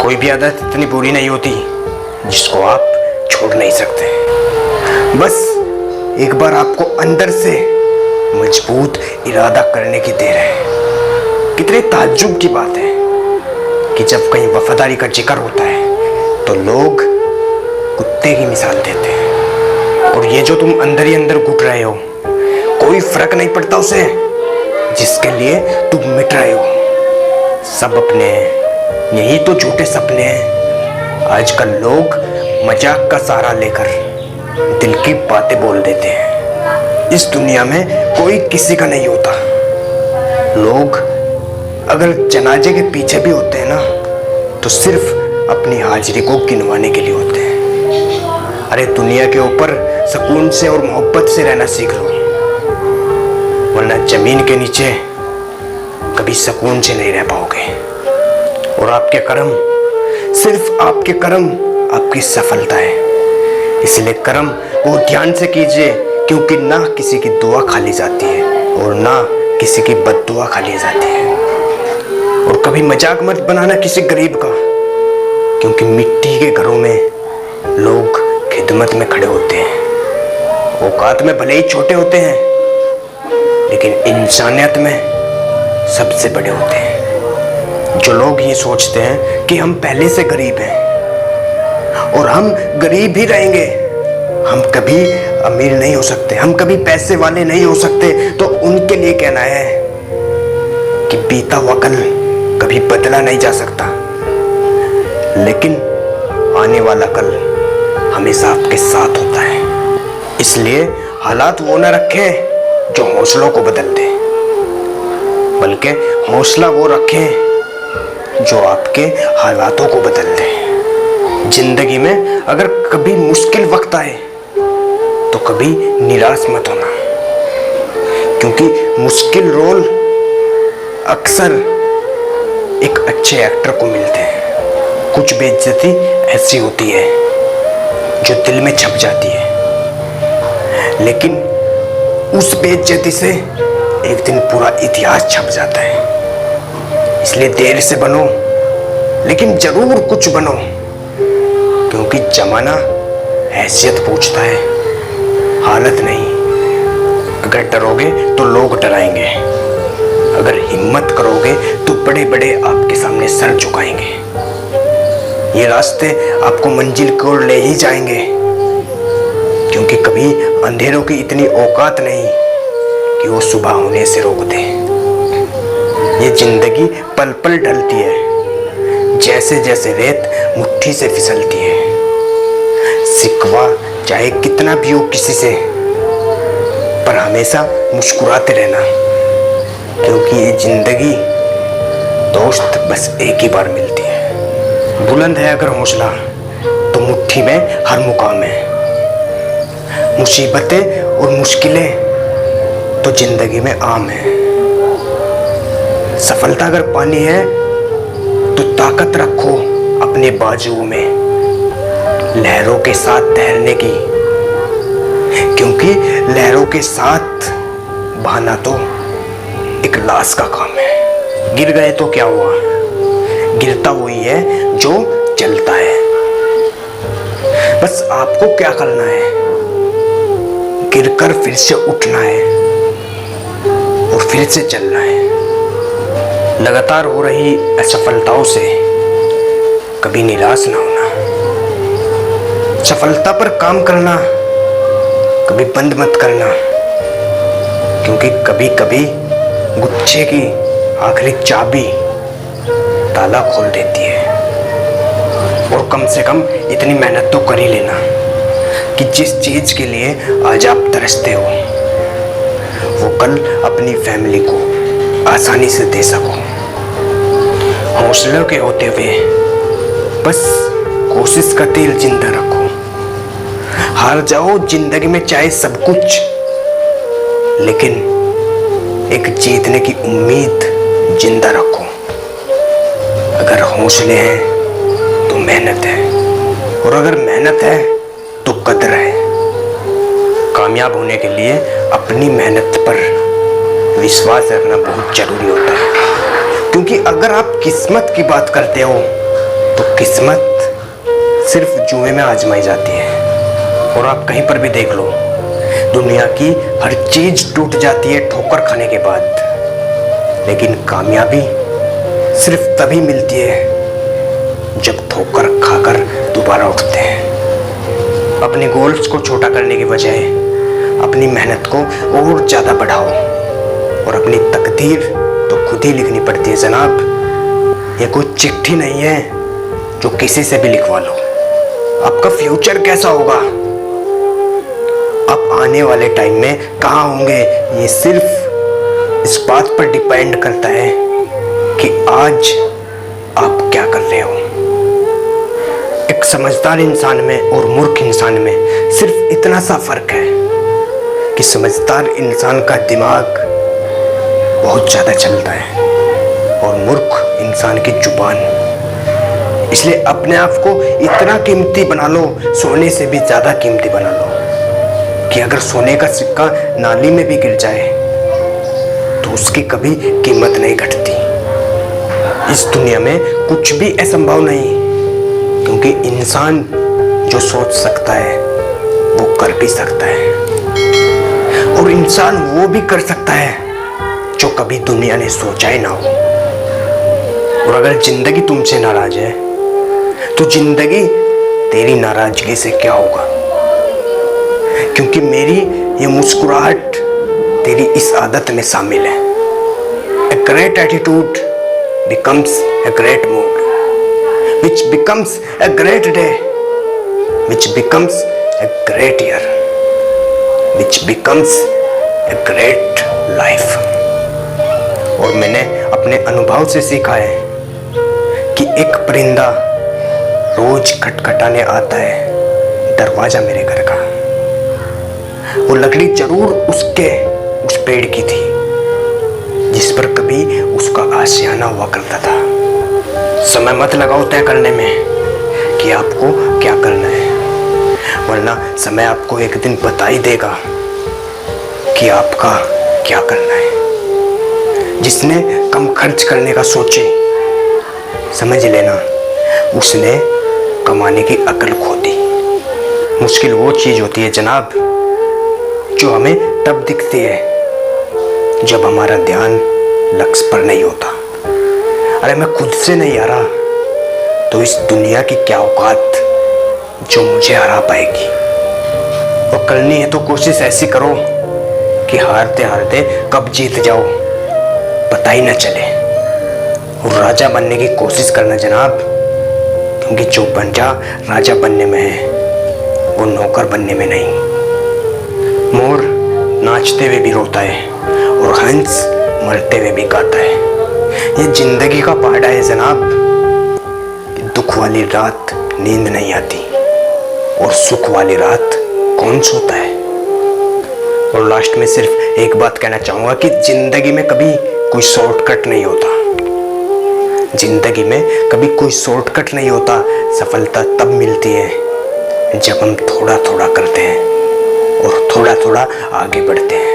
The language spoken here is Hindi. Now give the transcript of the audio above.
कोई भी आदत इतनी बुरी नहीं होती जिसको आप छोड़ नहीं सकते। बस एक बार आपको अंदर से मजबूत इरादा करने की देर है। कितने ताज्जुब की बात है कि जब कहीं वफादारी का जिक्र होता है तो लोग कुत्ते की मिसाल देते हैं, और ये जो तुम अंदर ही अंदर घुट रहे हो, कोई फर्क नहीं पड़ता उसे जिसके लिए तुम मिट रहे हो। सब अपने हैं, यही तो झूठे सपने हैं। आजकल लोग मजाक का सहारा लेकर दिल की बातें बोल देते हैं। इस दुनिया में कोई किसी का नहीं होता। लोग अगर जनाजे के पीछे भी होते हैं ना, तो सिर्फ अपनी हाजिरी को गिनवाने के लिए होते हैं। अरे दुनिया के ऊपर सुकून से और मोहब्बत से रहना सीख लो, वरना जमीन के नीचे कभी सुकून से नहीं रह पाओगे। और आपके कर्म, सिर्फ आपके कर्म आपकी सफलता है। इसलिए कर्म को ध्यान से कीजिए, क्योंकि ना किसी की दुआ खाली जाती है और ना किसी की बद्दुआ खाली जाती है। और कभी मजाक मत बनाना किसी गरीब का, क्योंकि मिट्टी के घरों में लोग खिदमत में खड़े होते हैं। औकात में भले ही छोटे होते हैं, लेकिन इंसानियत में सबसे बड़े होते हैं। जो लोग ये सोचते हैं कि हम पहले से गरीब हैं और हम गरीब ही रहेंगे, हम कभी अमीर नहीं हो सकते, हम कभी पैसे वाले नहीं हो सकते, तो उनके लिए कहना है कि बीता हुआ कल कभी बदला नहीं जा सकता, लेकिन आने वाला कल हमेशा आपके साथ होता है। इसलिए हालात वो न रखें जो हौसलों को बदल दे, बल्कि हौसला वो रखें जो आपके हालातों को बदल दे। जिंदगी में अगर कभी मुश्किल वक्त आए तो कभी निराश मत होना, क्योंकि मुश्किल रोल अक्सर एक अच्छे एक्टर को मिलते हैं। कुछ बेइज्जती ऐसी होती है जो दिल में छप जाती है, लेकिन उस बेइज्जती से एक दिन पूरा इतिहास छप जाता है। इसलिए देर से बनो, लेकिन जरूर कुछ बनो, क्योंकि जमाना हैसियत पूछता है, हालत नहीं। अगर डरोगे तो लोग डराएंगे, अगर हिम्मत करोगे तो बड़े बड़े आपके सामने सर झुकाएंगे। ये रास्ते आपको मंजिल की ओर ले ही जाएंगे, क्योंकि कभी अंधेरों की इतनी औकात नहीं कि वो सुबह होने से रोक दे। ये जिंदगी पल पल ढलती है, जैसे जैसे रेत मुट्ठी से फिसलती है। सिकवा चाहे कितना भी हो किसी से, पर हमेशा मुस्कुराते रहना, क्योंकि ये जिंदगी दोस्त बस एक ही बार मिलती है। बुलंद है अगर हौसला तो मुट्ठी में हर मुकाम है। मुसीबतें और मुश्किलें तो जिंदगी में आम है। सफलता अगर पानी है तो ताकत रखो अपने बाजुओं में लहरों के साथ तैरने की, क्योंकि लहरों के साथ बहाना तो एक लाश का काम है। गिर गए तो क्या हुआ, गिरता वही है जो चलता है। बस आपको क्या करना है, गिरकर फिर से उठना है और फिर से चलना है। लगातार हो रही असफलताओं से कभी निराश ना होना, सफलता पर काम करना कभी बंद मत करना, क्योंकि कभी कभी गुच्छे की आखिरी चाबी ताला खोल देती है। और कम से कम इतनी मेहनत तो कर ही लेना कि जिस चीज के लिए आज आप तरसते हो वो कल अपनी फैमिली को आसानी से दे सको। हौसलों के होते हुए बस कोशिश का तेल जिंदा रखो। हार जाओ जिंदगी में चाहे सब कुछ, लेकिन एक जीतने की उम्मीद जिंदा रखो। अगर हौसले हैं तो मेहनत है, और अगर मेहनत है तो कदर है। कामयाब होने के लिए अपनी मेहनत पर विश्वास रखना बहुत जरूरी होता है, क्योंकि अगर आप किस्मत की बात करते हो तो किस्मत सिर्फ जुए में आजमाई जाती है। और आप कहीं पर भी देख लो, दुनिया की हर चीज टूट जाती है ठोकर खाने के बाद, लेकिन कामयाबी सिर्फ तभी मिलती है जब ठोकर खाकर दोबारा उठते हैं। अपने गोल्स को छोटा करने की बजाय अपनी मेहनत को और ज़्यादा बढ़ाओ, और अपनी तकदीर तो खुद ही लिखनी पड़ती है जनाब। ये कोई चिट्ठी नहीं है जो किसी से भी लिखवा लो। आपका फ्यूचर कैसा होगा, आप आने वाले टाइम में कहाँ होंगे, ये सिर्फ इस बात पर डिपेंड करता है कि आज आप क्या कर रहे हो। एक समझदार इंसान में और मूर्ख इंसान में सिर्फ इतना सा फर्क है कि समझदार इंसान का दिमाग बहुत ज़्यादा चलता है और मूर्ख इंसान की जुबान। इसलिए अपने आप को इतना कीमती बना लो, सोने से भी ज़्यादा कीमती बना लो, कि अगर सोने का सिक्का नाली में भी गिर जाए तो उसकी कभी कीमत नहीं घटती। इस दुनिया में कुछ भी असंभव नहीं, क्योंकि इंसान जो सोच सकता है वो कर भी सकता है, और इंसान वो भी कर सकता है जो कभी दुनिया ने सोचा ही ना हो। और अगर जिंदगी तुमसे नाराज है तो जिंदगी तेरी नाराजगी से क्या होगा, क्योंकि मेरी ये मुस्कुराहट तेरी इस आदत में शामिल है। A great attitude becomes a great mood, which becomes a great day, which becomes a great year, which becomes a great life। और मैंने अपने अनुभव से सीखा है कि एक परिंदा रोज खटखटाने आता है दरवाजा मेरे घर का। वो लकड़ी जरूर उस पेड़ की थी जिस पर कभी उसका आशियाना हुआ करता था। समय मत लगाओ तय करने में कि आपको क्या करना है, वरना समय आपको एक दिन बता ही देगा कि आपका क्या करना है। जिसने कम खर्च करने का सोचे, समझ लेना उसने कमाने की अकल खो दी। मुश्किल वो चीज होती है जनाब जो हमें तब दिखती है जब हमारा ध्यान लक्ष्य पर नहीं होता। अरे मैं खुद से नहीं हारा तो इस दुनिया की क्या औकात जो मुझे हरा पाएगी। और करनी है तो कोशिश ऐसी करो कि हारते हारते कब जीत जाओ पता ही न चले। और राजा बनने की कोशिश करना जनाब, क्योंकि जो बंजा राजा बनने में है वो नौकर बनने में नहीं। मोर नाचते हुए भी रोता है और हंस मरते हुए भी गाता है। ये जिंदगी का पहाड़ा है जनाब कि दुख वाली रात नींद नहीं आती और सुख वाली रात कौन सोता है। और लास्ट में सिर्फ एक बात कहना चाहूँगा कि जिंदगी में कभी कोई शॉर्टकट नहीं होता। जिंदगी में कभी कोई शॉर्टकट नहीं होता। सफलता तब मिलती है जब हम थोड़ा थोड़ा करते हैं और थोड़ा थोड़ा आगे बढ़ते हैं।